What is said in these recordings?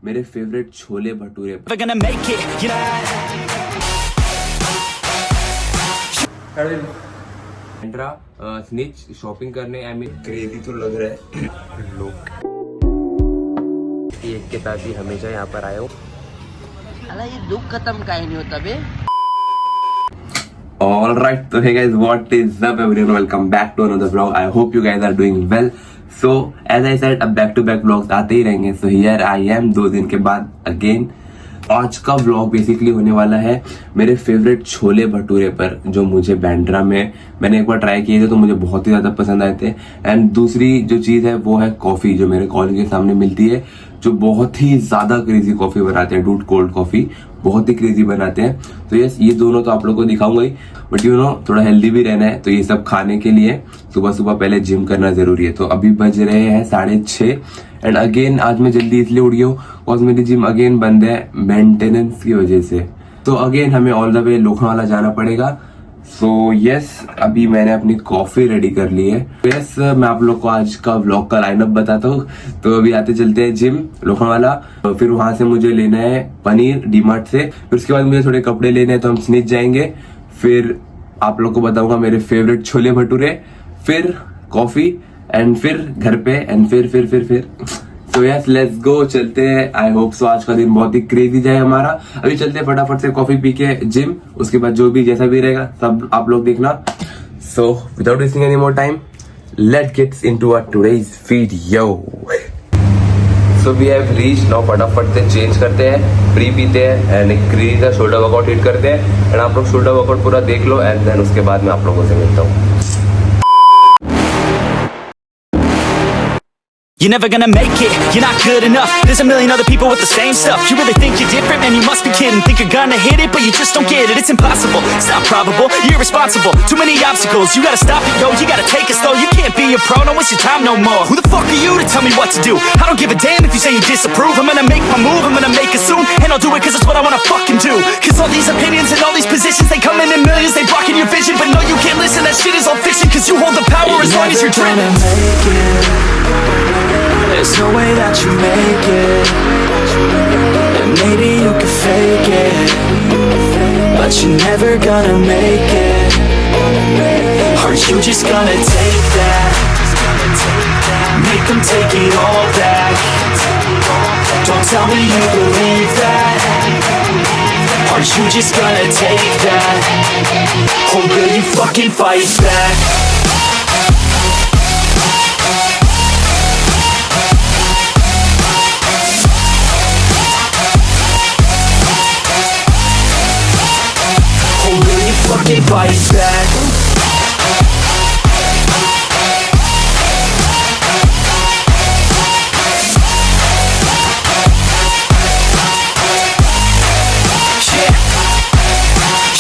मेरे favourite chole bhature. Snitch shopping करने I mean crazy तो लग रहा है लोग एक के साथ ही हमेशा यहाँ पर आए हो। अला ये दुख खत्म काहे नहीं होता बे। All right, so hey guys, what is up everyone? Welcome back to another vlog. I hope you guys are doing well. So as I said, अब back to back vlogs आते ही रहेंगे. So here I am 2 दिन के बाद again. आज का vlog basically होने वाला है मेरे फेवरेट छोले भटूरे पर, जो मुझे बैंड्रा में मैंने एक बार ट्राई किए थे तो मुझे बहुत ही ज्यादा पसंद आए थे। एंड दूसरी जो चीज है वो है कॉफी, जो मेरे कॉलेज के सामने मिलती है, जो बहुत ही ज्यादा क्रेजी कॉफी बनाते हैं। डूड कोल्ड कॉफी बहुत ही क्रेजी बनाते हैं। तो यस, ये दोनों तो आप लोगों को दिखाऊंगा ही, बट यू नो थोड़ा हेल्दी भी रहना है, तो ये सब खाने के लिए सुबह सुबह पहले जिम करना जरूरी है। तो अभी बज रहे हैं 6:30 एंड अगेन आज मैं जल्दी इसलिए उठ गया हूँ और मेरी जिम अगेन बंद है मेंटेनेंस की वजह से। तो अगेन हमें ऑल द वे लोखंडवाला जाना पड़ेगा। सो यस, अभी मैंने अपनी कॉफी रेडी कर ली है। यस, मैं आप लोग को आज का व्लॉग का लाइनअप बताता हूँ। तो अभी आते चलते हैं जिम लोखंडवाला, फिर वहां से मुझे लेना है पनीर डीमार्ट से, फिर उसके बाद मुझे थोड़े कपड़े लेने हैं तो हम स्निच जाएंगे, फिर आप लोग को बताऊंगा मेरे फेवरेट छोले भटूरे, फिर कॉफी एंड फिर घर पे एंड फिर तो यस लेट्स गो, चलते हैं। आई होप सो आज का दिन बहुत ही क्रेजी जाए हमारा। अभी चलते हैं फटाफट से कॉफी पी के जिम, उसके बाद जो भी जैसा भी रहेगा सब आप लोग देखना। So without wasting any more time, let's get into our today's video. So we have reached, now फटाफट से चेंज करते हैं, प्री पीते हैं एंड एक क्रेजी सा शोल्डर वर्कआउट हिट करते हैं। एंड आप लोग शोल्डर वर्कआउट पूरा देख लो एंड देन उसके बाद मैं आप लोगों से मिलता हूँ। You're never gonna make it, you're not good enough. There's a million other people with the same stuff. You really think you're different, man, you must be kidding. Think you're gonna hit it, but you just don't get it. It's impossible, it's not probable, you're irresponsible. Too many obstacles, you gotta stop it, yo. You gotta take it slow, you can't be a pro, don't waste your time no more. Who the fuck are you to tell me what to do? I don't give a damn if you say you disapprove. I'm gonna make my move, I'm gonna make it soon. And I'll do it cause it's what I wanna fucking do. Cause all these opinions and all these positions, they come in millions, they blocking your vision. But no, you can't listen, that shit is all fiction. Cause you hold the power as long as you're driven. There's no way that you make it, and maybe you can fake it, but you're never gonna make it. Are you just gonna take that? Make them take it all back. Don't tell me you believe that. Are you just gonna take that? Or will you fucking fight back? Fucking fight back.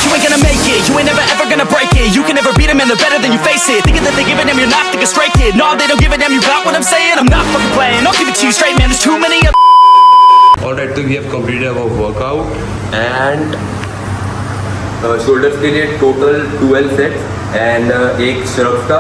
You ain't gonna make it, you ain't never ever gonna break it. You can never beat them and they're better than you face it. Thinking that they're giving them, you're not thinking straight, kid. No, they don't give a damn, you got what I'm saying? I'm not fucking playing, I'll give it to you straight, man. There's too many of. Alright, so we have completed our workout and shoulders के लिए total 12 sets and एक शर्फ का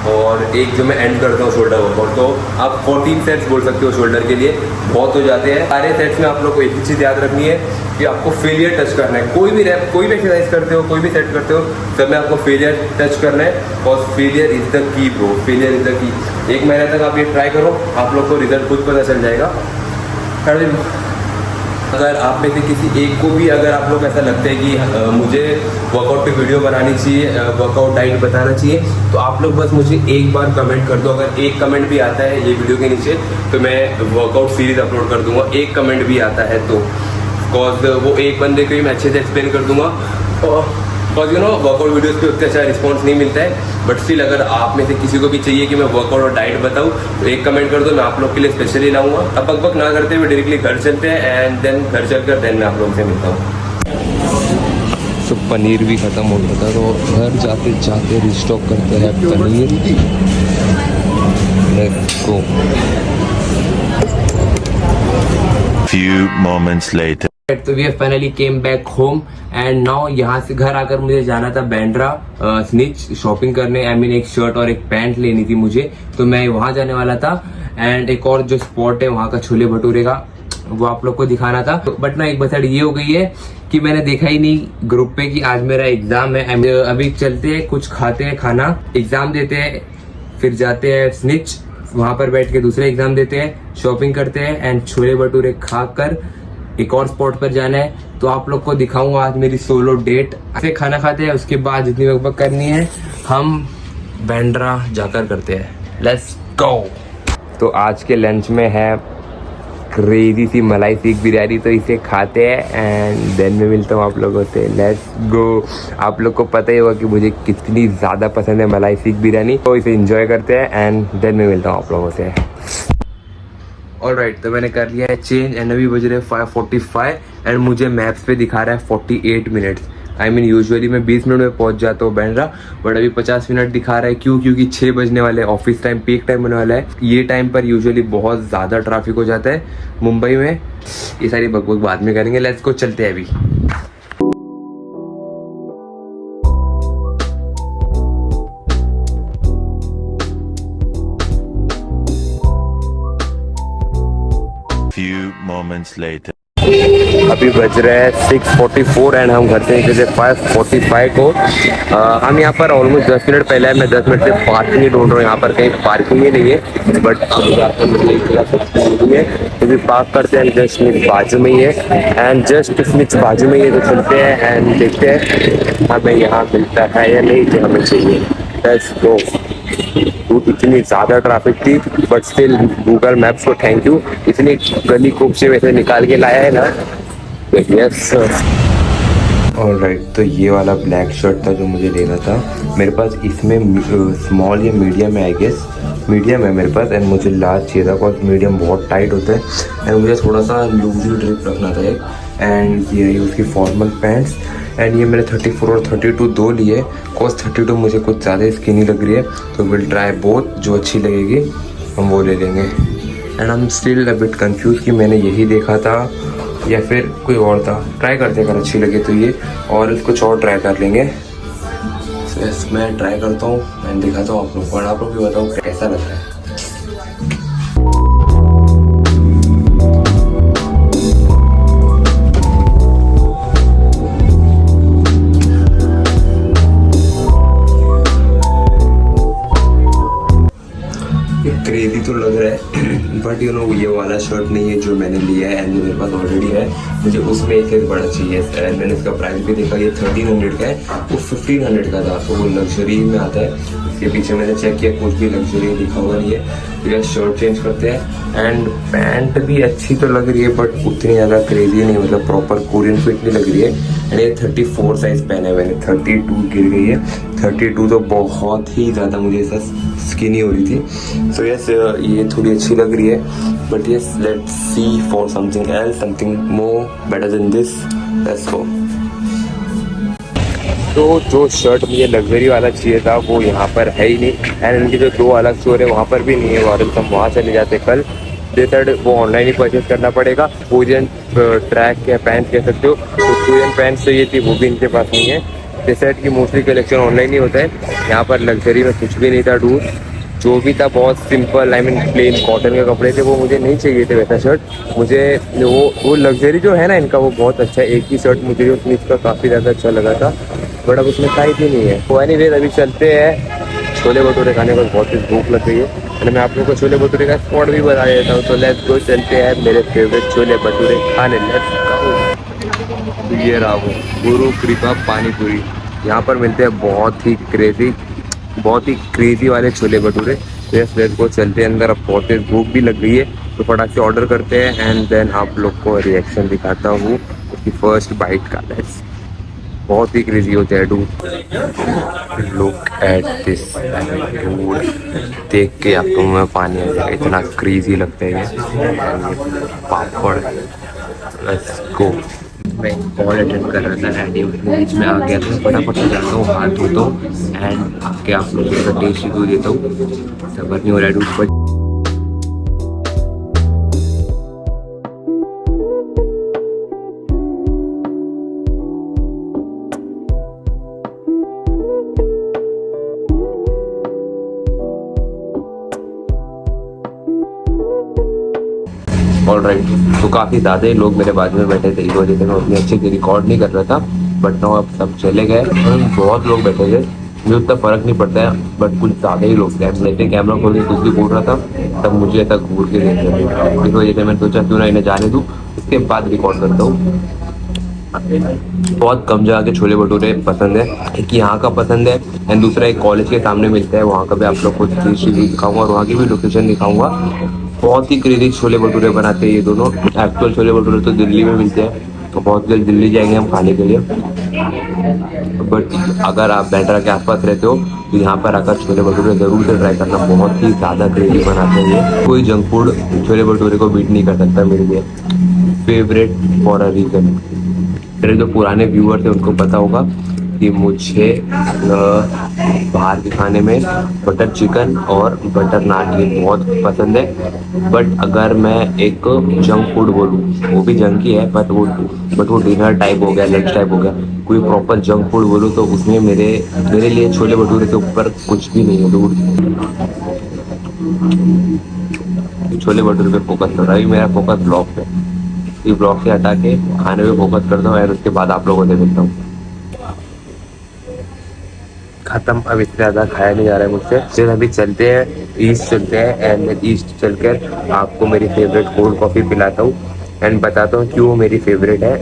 और एक जो मैं and करता हूँ शोल्डर वर्कआउट, तो आप 14 सेट्स बोल सकते हो शोल्डर के लिए, बहुत हो जाते हैं। सारे सेट्स में आप लोग को एक ही चीज़ याद रखनी है कि आपको फेलियर टच करना है। कोई भी रैप, कोई भी एक्सरसाइज करते हो, कोई भी सेट करते हो, सब में आपको फेलियर टच करना है। और failure is the key bro, failure is the key. 1 महीने तक आप ये ट्राई करो, आप लोग को रिजल्ट खुद पता चल जाएगा। अगर आप में से किसी एक को भी अगर आप लोग ऐसा लगता है कि मुझे वर्कआउट पे वीडियो बनानी चाहिए, वर्कआउट डाइट बताना चाहिए, तो आप लोग बस मुझे एक बार कमेंट कर दो। अगर एक कमेंट भी आता है ये वीडियो के नीचे तो मैं वर्कआउट सीरीज अपलोड कर दूंगा। एक कमेंट भी आता है तो बिकॉज वो एक बंदे को ही मैं अच्छे से एक्सप्लेन कर दूंगा। Because you know workout videos पे उतना अच्छा रिस्पॉन्स नहीं मिलता है, बट स्टिल अगर आप में से किसी को भी चाहिए कि मैं वर्कआउट और डाइट बताऊँ तो एक कमेंट कर दो, मैं आप लोग के लिए स्पेशली लाऊंगा। अब बकबक ना करते हुए डायरेक्टली घर चलते हैं एंड देन घर चलकर देन मैं आप लोगों से मिलता हूँ। तो पनीर भी ख़त्म हो गया था तो घर जाते जाते रिस्टॉक करते हैं paneer. Let's go. Few moments later. तो we finally came back home and now यहाँ से घर आकर मुझे जाना था बैंड्रा स्निच शॉपिंग करने। आई मीन एक शर्ट और एक पैंट लेनी थी मुझे, तो मैं वहां जाने वाला था। एंड एक और जो स्पॉट है वहाँ का छोले भटूरे का वो आप लोग को दिखाना था। बट ना एक बसड़ ये हो गई है कि मैंने देखा ही नहीं ग्रुप पे कि आज मेरा एग्जाम है। अभी चलते हैं, कुछ खाते हैं खाना, एग्जाम देते हैं, फिर जाते हैं स्निच, वहां पर बैठ के दूसरे एग्जाम देते हैं, शॉपिंग करते हैं एंड छोले भटूरे खाकर एक और स्पॉट पर जाना है। तो आप लोग को दिखाऊंगा आज मेरी सोलो डेट। ऐसे खाना खाते हैं, उसके बाद जितनी वक्त करनी है हम बैंड्रा जाकर करते हैं। Let's go. तो आज के लंच में है क्रेजी सी मलाई सीख बिरयानी, तो इसे खाते हैं एंड देन मैं मिलता हूँ आप लोगों से। Let's go. आप लोग को पता ही होगा कि मुझे कितनी ज़्यादा पसंद है मलाई सीख बिरयानी, तो इसे एंजॉय करते हैं एंड देन मैं मिलता हूँ आप लोगों से। ऑलराइट, तो मैंने कर लिया है चेंज एंड अभी बज रहे 5:45 एंड मुझे मैप्स पे दिखा रहा है 48 मिनट्स। आई मीन यूजुअली मैं 20 मिनट में पहुंच जाता हूँ बैंड्रा, बट अभी 50 मिनट दिखा रहा है। क्यों? क्योंकि 6 बजने वाले, ऑफिस टाइम, पीक टाइम होने वाला है। ये टाइम पर यूजुअली बहुत ज़्यादा ट्रैफिक हो जाता है मुंबई में। ये सारी बकबक बाद में करेंगे। लेट्स गो, चलते हैं अभी। Few moments later. अभी बज रहे हैं 6:44 एंड हम घर से निकले थे 5:45 को। हम यहाँ पर ऑलमोस्ट 10 मिनट पहले मैं 10 मिनट से पार्किंग ही ढूंढ रहा हूँ। यहाँ पर कहीं पार्किंग ही नहीं है, बट अभी पार्क करते हैं। जस्ट स्निच बाजू में ही है एंड जस्ट स्निच बाजू में ही है, तो चलते हैं एंड देखते हैं हमें यहाँ मिलता है या नहीं जो हमें चाहिए। Let's go. इतनी ज़्यादा ट्रैफिक थी बट स्टिल गूगल मैप्स को थैंक यू, इतनी गली कूप से वैसे निकाल के लाया है ना। यस ऑलराइट, तो ये वाला ब्लैक शर्ट था जो मुझे लेना था। मेरे पास इसमें स्मॉल या मीडियम है, आई गेस मीडियम है मेरे पास एंड मुझे लार्ज चाहिए था बिकॉज मीडियम बहुत टाइट होता है एंड मुझे थोड़ा सा लूजली ड्रिप रखना था एक। एंड ये रही उसकी फॉर्मल पैंट्स एंड ये मैंने 34 और 32 दो लिए बिकॉज 32 मुझे कुछ ज़्यादा स्किनी लग रही है, तो विल ट्राई बोथ, जो अच्छी लगेगी हम वो ले लेंगे। And I am still a bit confuse कि मैंने यही देखा था या फिर कोई और था। ट्राई करते हैं, अगर अच्छी लगे तो ये, और कुछ और ट्राई कर लेंगे। यस, मैं ट्राई करता हूँ एंड दिखाता हूँ आप लोग को, और आप लोग भी बताओ कैसा लग रहा है। क्रेजी तो लग रहा है बट यू नो ये वाला शर्ट नहीं है जो मैंने लिया है एंड मेरे पास ऑलरेडी है। मुझे उसमें एक बड़ा चाहिए एंड मैंने इसका प्राइस भी देखा, ये 1300 का है, वो 1500 का था, तो वो लग्जरी में आता है। इसके पीछे मैंने चेक किया, कुछ भी लग्जरी लिखा हुआ नहीं है। तो यह शर्ट चेंज करते हैं एंड पैंट भी अच्छी तो लग रही है बट उतनी ज़्यादा क्रेजी नहीं, मतलब प्रॉपर कोरियन फिट नहीं लग रही है। एंड ये 34 साइज पहना है मैंने, 32 गिर गई है। 32 तो बहुत ही ज़्यादा मुझे ऐसा स्किनी हो रही थी। सो यस, ये थोड़ी अच्छी लग रही है but yes, let's see for something else, something more better than this. Let's go. तो जो शर्ट मुझे लग्जरी वाला चाहिए था वो यहाँ पर है ही नहीं एंड इनके जो दो अलग स्टोर है वहाँ पर भी नहीं है, और हम वहाँ चले जाते कल। डेसर्ट वो ऑनलाइन ही परचेज करना पड़ेगा। कोरियन ट्रैक या पैंट्स कह सकते हो, तो कोरियन पैंट्स चाहिए थी, वो भी इनके पास नहीं है। डेसर्ट की मोस्टली कलेक्शन ऑनलाइन ही होता है। यहाँ पर लग्जरी में कुछ भी नहीं था डूड, जो भी था बहुत simple, I mean plain cotton के कपड़े थे, वो मुझे नहीं चाहिए थे वैसा शर्ट। मुझे वो लग्जरी जो है ना इनका वो बहुत अच्छा है। एक ही शर्ट मुझे जो स्निच का काफ़ी ज़्यादा अच्छा लगा था बट अब उसमें साइज ही नहीं है। तो एनीवेज अभी चलते हैं, छोले भटूरे खाने को बहुत ही भूख लग रही है और मैं आप लोगों को छोले भटूरे का स्पॉट भी बता देता हूँ। तो लेट्स गो, चलते हैं मेरे फेवरेट छोले भटूरे खाने। Let's go. ये रहा वो गुरु कृपा पानी पूरी, यहाँ पर मिलते हैं बहुत ही क्रेजी वाले छोले भटूरे। तो यस, लेट्स गो, चलते हैं अंदर। अब बहुत तेज भूख भी लग गई है तो फटाक से ऑर्डर करते हैं एंड देन आप लोग को रिएक्शन दिखाता हूँ उसकी फर्स्ट बाइट का। लेट्स, बहुत ही क्रेजी होता है dude. Look at this dude, देख के आपको मुँह में पानी आ जाएगा, इतना क्रेजी लगता है ये पापड़। Let's go. मैं कॉल अटेंड कर रहा था एंड उसमें बीच में आ गया था, फटाफट से जाता हूँ, हाथ धोता हूँ एंड आके आप लोगों को टेस्ट रिव्यू देता हूँ। सबर नहीं हो रहा है डूड पर। राइट। तो काफ़ी ज़्यादा ही लोग मेरे बाजू में बैठे थे, इस वजह से मैं उतनी अच्छे से रिकॉर्ड नहीं कर रहा था। बट नो, अब सब चले गए और बहुत लोग बैठे थे, मुझे उतना फ़र्क नहीं पड़ता है, बट कुछ ज़्यादा ही लोग थे। जैसे कैमरा खोल के कुछ भी बोल रहा था तब मुझे ऐसा घूर के देख रहे थे, इस वजह से मैंने सोचा क्यों ना इन्हें जाने दूँ, उसके बाद रिकॉर्ड करता हूँ। बहुत कम जगह के छोले भटूरे पसंद है, एक यहाँ का पसंद है एंड दूसरा एक कॉलेज के सामने मिलता है, वहाँ का भी आप लोग को चीज़ दिखाऊंगा और वहाँ की भी लोकेशन दिखाऊंगा। बहुत ही क्रेजी छोले भटूरे बनाते हैं ये दोनों। एक्चुअल छोले भटूरे तो दिल्ली में मिलते हैं, तो बहुत जल्द दिल्ली जाएंगे हम खाने के लिए। बट अगर आप बैंड्रा के आसपास रहते हो तो यहाँ पर आकर छोले भटूरे ज़रूर से ट्राई करना, बहुत ही ज़्यादा क्रेजी बनाते हैं ये। कोई जंक फूड छोले भटूरे को बीट नहीं कर सकता मेरे लिए। Favourite for a reason. मेरे जो पुराने व्यूअर थे उनको पता होगा कि मुझे बाहर के खाने में बटर चिकन और बटर नान ये बहुत पसंद है। बट अगर मैं एक जंक फूड बोलूँ, वो भी जंक ही है बट वो डिनर टाइप हो गया, लंच टाइप हो गया, कोई प्रॉपर जंक फूड बोलूँ तो उसमें मेरे लिए छोले भटूरे के ऊपर कुछ भी नहीं है, दूर। छोले भटूरे पे फोकस कर रहा है, मेरा फोकस ब्लॉग पे। ये ब्लॉग से हटा के खाने पे फोकस करता हूँ और उसके बाद आप लोगों से मिलता हूँ। खत्म, अब इससे ज़्यादा खाया नहीं जा रहा है मुझसे। फिर अभी चलते हैं ईस्ट, चलते हैं एंड ईस्ट चलकर आपको मेरी फेवरेट कोल्ड कॉफ़ी पिलाता हूँ एंड बताता हूँ क्यों मेरी फेवरेट है।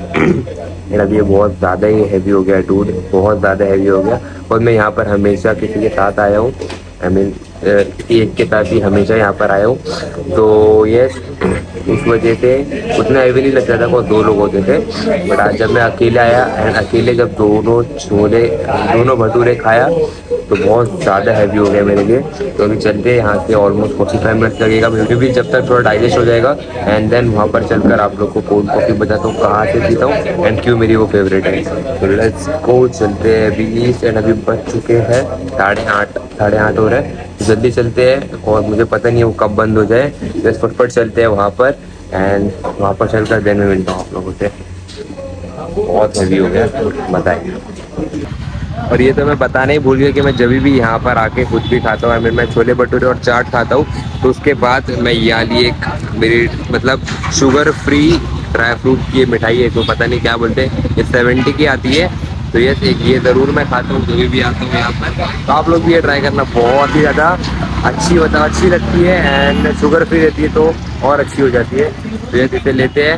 एंड अभी ये बहुत ज़्यादा ही हैवी हो गया डूड, बहुत ज़्यादा हैवी हो गया। और मैं यहाँ पर हमेशा किसी के साथ आया हूँ, एक के साथ ही हमेशा यहाँ पर आया हूँ, तो ये उस वजह से उतना हैवी नहीं लगता था, बहुत 2 लोग होते थे। बट आज जब मैं अकेले आया एंड अकेले जब दोनों भटूरे खाया तो बहुत ज़्यादा हैवी हो गया मेरे लिए। तो अभी चलते हैं यहाँ से, ऑलमोस्ट 45 मिनट्स लगेगा मुझे भी, जब तक थोड़ा डाइजेस्ट हो जाएगा एंड देन वहाँ पर चलकर आप लोग को कोल्ड कॉफ़ी बताता हूँ कहाँ से पीता हूँ एंड क्यों मेरी वो फेवरेट है। तो लेट्स गो, चलते हैं अभी ईस्ट। एंड अभी बज चुके हैं 8:30 हो रहा है, जल्दी चलते हैं और मुझे पता नहीं है वो कब बंद हो जाए। बस फटफट चलते हैं वहाँ पर एंड वहाँ पर चलकर देन मैं मिलता हूँ आप लोगों से। बहुत हैवी हो गया बताइए। और ये तो मैं बताना ही भूल गया कि मैं जब भी यहाँ पर आके कुछ भी खाता हूँ, मैं छोले भटूरे और चाट खाता हूँ, तो उसके बाद मैं यहाँ लिए एक मेरी मतलब शुगर फ्री ड्राई फ्रूट की मिठाई है, तो पता नहीं क्या बोलते हैं, ये 70 की आती है। तो ये ज़रूर मैं खाता हूँ जब भी आता हूँ यहाँ पर। तो आप लोग भी ये ट्राई करना, बहुत ही ज़्यादा अच्छी लगती है एंड शुगर फ्री रहती है तो और अच्छी हो जाती है। तो ये इसे लेते हैं,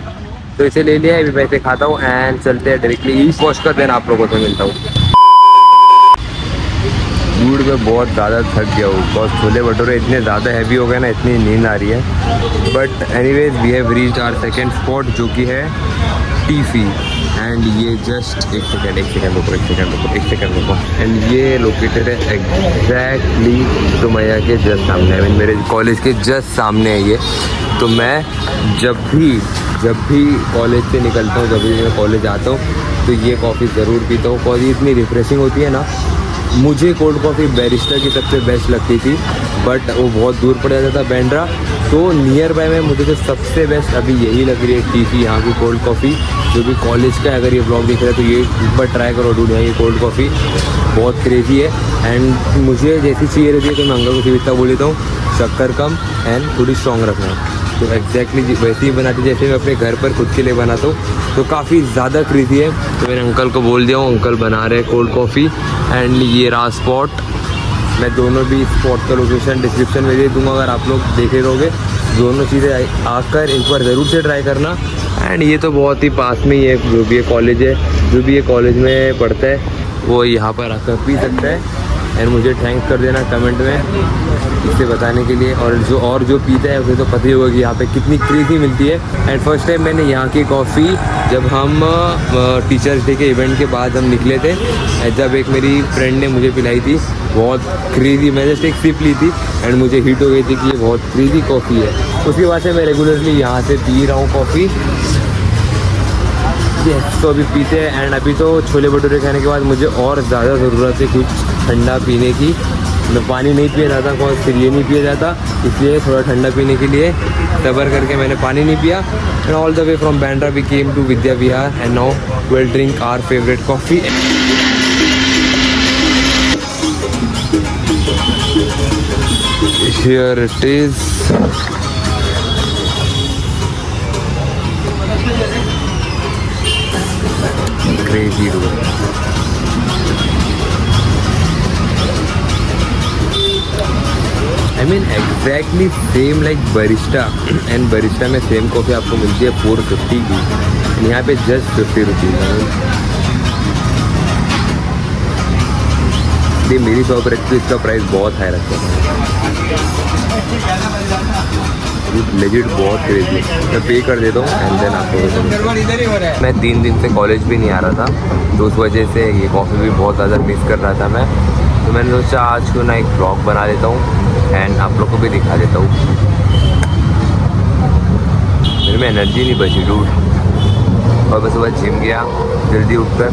तो इसे ले लिया, अभी मैं इसे खाता हूँ एंड चलते हैं डायरेक्टली ईस्ट। वॉश कर देना, आप लोगों से मिलता हूँ। फूड में बहुत ज़्यादा थक गया हूँ, बिकॉज छोले भटूरे इतने ज़्यादा हैवी हो गए ना, इतनी नींद आ रही है। But anyways we have reached our second spot, जो कि है टीफी। एंड ये जस्ट एक सेकंड रुको एंड ये लोकेटेड है एग्जैक्टली सुमैया के जस्ट सामने, आई मीन मेरे कॉलेज के जस्ट सामने है ये। तो मैं जब भी कॉलेज से निकलता हूँ, जब भी मैं कॉलेज आता हूँ, तो ये कॉफ़ी ज़रूर पीता हूँ, कॉफ़ी इतनी रिफ्रेशिंग होती है ना। मुझे कोल्ड कॉफ़ी बैरिस्टा की सबसे बेस्ट लगती थी, बट वो बहुत दूर पड़ जाता था बैंड्रा, तो नियर बाय में मुझे तो सबसे बेस्ट अभी यही लग रही है टीफी, यहाँ की कोल्ड कॉफ़ी, जो भी कॉलेज का। अगर ये ब्लॉग दिख रहा है तो ये एक बार ट्राई करो डूड, यहाँ की कोल्ड कॉफ़ी बहुत क्रेजी है। एंड मुझे जैसी चाहिए रहती है तो मैं अंकल को सीधा बोल देता हूँ शक्कर कम एंड थोड़ी स्ट्रॉन्ग रखना, तो एग्जैक्टली वैसे ही बनाती जैसे मैं अपने घर पर खुद के लिए बनाता हूँ। तो काफ़ी ज़्यादा क्रेजी है। तो मैंने अंकल को बोल दिया हूँ, अंकल बना रहे कोल्ड कॉफ़ी एंड ये रहा स्पॉट। मैं दोनों भी स्पॉट का लोकेशन डिस्क्रिप्शन में दे दूँगा, अगर आप लोग देखे रहोगे। दोनों चीज़ें आकर एक बार ज़रूर से ट्राई करना। एंड ये तो बहुत ही पास में ही है, जो भी ये कॉलेज है, जो भी ये कॉलेज में पढ़ता है वो यहाँ पर आकर पी सकता है। एंड मुझे थैंक्स कर देना कमेंट में इससे बताने के लिए। और जो पीता है उसे तो पता ही होगा कि यहाँ पे कितनी क्रेजी मिलती है। एंड फर्स्ट टाइम मैंने यहाँ की कॉफ़ी जब हम टीचर्स डे के इवेंट के बाद हम निकले थे, जब एक मेरी फ्रेंड ने मुझे पिलाई थी, बहुत क्रेजी। मैं जस्ट एक सिप ली थी एंड मुझे हिट हो गई थी कि ये बहुत क्रेजी कॉफ़ी है। उसके बाद से मैं रेगुलरली यहाँ से पी रहा हूँ कॉफ़ी। तो अभी पीते हैं एंड अभी तो छोले भटूरे खाने के बाद मुझे और ज़्यादा ज़रूरत है कुछ ठंडा पीने की। मैं पानी नहीं पिया जाता, कौन फिर ये नहीं पिया जाता, इसलिए थोड़ा ठंडा पीने के लिए सबर करके मैंने पानी नहीं पिया। And all the way from Bandra we came to Vidya Vihar and now will drink our favourite coffee. Here it is. crazy dude. I mean exactly same like barista and barista में सेम कॉफ़ी आपको मिलती है 450 की, यहाँ पे जस्ट 50 रुपीज़। ये मेरी shop रखती है, इसका प्राइस बहुत हाई रखता है, लेजिट बहुत क्रेजी। मैं पे कर देता हूँ एंड देन आपको। मैं 3 दिन से कॉलेज भी नहीं आ रहा था, तो उस वजह से ये कॉफ़ी भी बहुत ज़्यादा मिस कर रहा था मैं। तो मैंने सोचा आज क्यों ना एक ब्लॉग बना देता हूँ एंड आप लोग को भी दिखा देता हूँ। मेरे में एनर्जी नहीं बची डूड, और मैं सुबह जिम गया जल्दी उठकर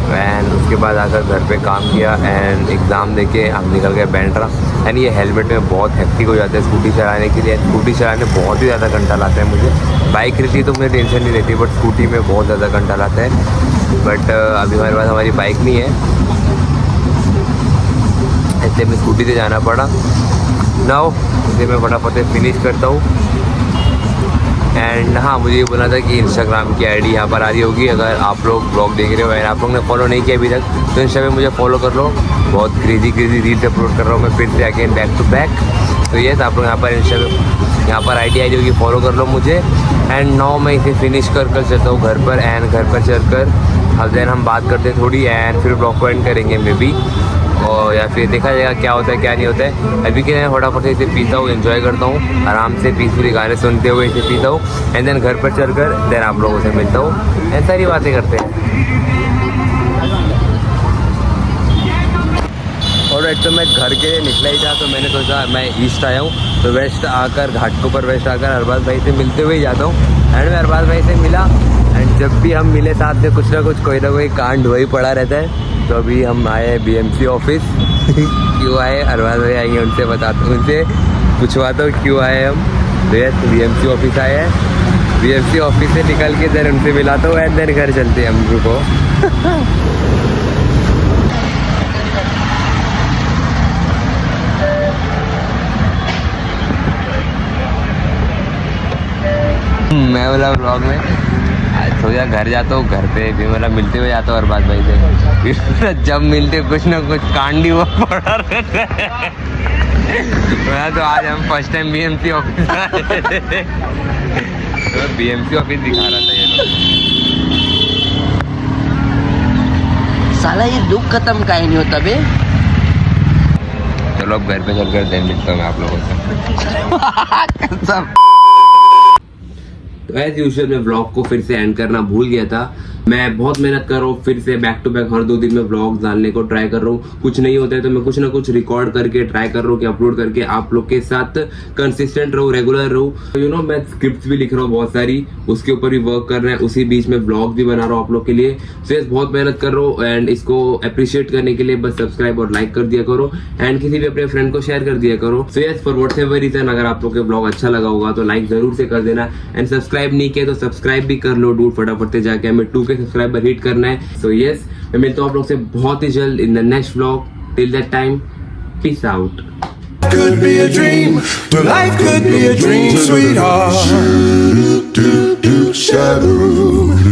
एंड उसके बाद आकर घर पे काम किया एंड एग्ज़ाम देके हम निकल गए बैंड्रा। एंड ये हेलमेट में बहुत हेक्टिक हो जाता है स्कूटी चलाने के लिए। स्कूटी चलाने बहुत ही ज़्यादा घंटा लाता है मुझे। बाइक रहती तो मुझे टेंशन नहीं रहती, बट स्कूटी में बहुत ज़्यादा घंटा लाता है। बट अभी हमारे पास हमारी बाइक नहीं है, इसलिए मैं स्कूटी से जाना पड़ा। नाउ इसे मैं फटाफट से फिनिश करता हूँ। एंड हाँ, मुझे ये बोलना था कि इंस्टाग्राम की आईडी यहाँ पर आ रही होगी। अगर आप लोग ब्लॉग देख रहे हो एंड आप लोग ने फॉलो नहीं किया अभी तक, तो इंस्टा पे मुझे फॉलो कर लो। बहुत क्रेजी रील्स अपलोड कर रहा हूँ मैं फिर से अगेन बैक टू बैक। तो ये आप लोग यहाँ पर यहाँ पर आईडी आ रही होगी, फॉलो कर लो मुझे। एंड नाउ मैं इसे फिनिश कर चलता हूँ घर पर। एंड घर पर चलकर अब देन हम बात करते हैं थोड़ी एंड फिर ब्लॉग को एंड करेंगे मे बी, और या फिर देखा जाएगा क्या होता है क्या नहीं होता है। अभी के लिए फटाफट से इसे पीता हूँ, एंजॉय करता हूँ आराम से, पीसफुली गाने सुनते हुए इसे पीता हूँ एंड देन घर पर चलकर देन आप लोगों से मिलता हूँ एंड सारी बातें करते हैं। और तो मैं घर के लिए निकला ही था, तो मैंने सोचा मैं ईस्ट आया हूँ तो वेस्ट आकर घाट के ऊपर वेस्ट आकर अरबाज भाई से मिलते हुए ही जाता हूँ। एंड मैं अरबाज भाई से मिला एंड जब भी हम मिले साथ में कुछ ना कोई कांड वही पड़ा रहता है। तो अभी हम आए BMC ऑफिस। क्यों आए अरबाज भाई आएंगे, उनसे बताता हूँ, उनसे पूछवाता हूँ क्यों आए हम। तो यस BMC ऑफिस आए हैं। BMC ऑफिस से निकल के देन उनसे मिलाता हूँ एंड देन घर चलते हैं हम रुको। मैं बोला ब्लॉग में सोचा घर जाता हूँ, घर पे भी मतलब मिलते हुए जाता हूँ अरबाज भाई से। फिर जब मिलते कुछ ना कुछ कांड ही हुआ पड़ा रहता है। तो आज हम फर्स्ट टाइम BMC ऑफिस आए थे, तो BMC ऑफिस दिखा रहा था ये लोग। साला ये दुख खत्म काहे नहीं होता बे? चलो अब घर पे चलकर देन मिलता हूँ मैं आप लोगों से। तो एज यूजुअल मैं व्लॉग को फिर से एंड करना भूल गया था। मैं बहुत मेहनत कर रहा हूँ, फिर से बैक टू बैक हर 2 दिन में व्लॉग डालने को ट्राई कर रहा हूँ। कुछ नहीं होता है तो मैं कुछ ना कुछ रिकॉर्ड करके ट्राई कर रहा हूँ कि अपलोड करके आप लोग के साथ कंसिस्टेंट रहूँ, रेगुलर रहूँ। यू नो मैं स्क्रिप्ट भी लिख रहा हूँ बहुत सारी, उसके ऊपर भी वर्क कर रहे हैं, उसी बीच में व्लॉग भी बना रहा हूँ आप लोग के लिए। सो बहुत मेहनत कर रहा हूँ एंड इसको अप्रिशिएट करने के लिए बस सब्सक्राइब और लाइक कर दिया करो एंड किसी भी अपने फ्रेंड को शेयर कर दिया करो। So yes, for whatever reason अगर आप लोग के ब्लॉग अच्छा लगा होगा तो लाइक जरूर से कर देना एंड सब्सक्राइब नहीं किया तो सब्सक्राइब भी कर लो डूड, फटाफट से जाके हमें 2K सब्सक्राइबर हिट करना है। सो यस, मैं मिलता हूँ आप लोग से बहुत ही जल्द in the next vlog. Till that time, peace out. Could be a dream, but life could be a dream, sweetheart. Shadow.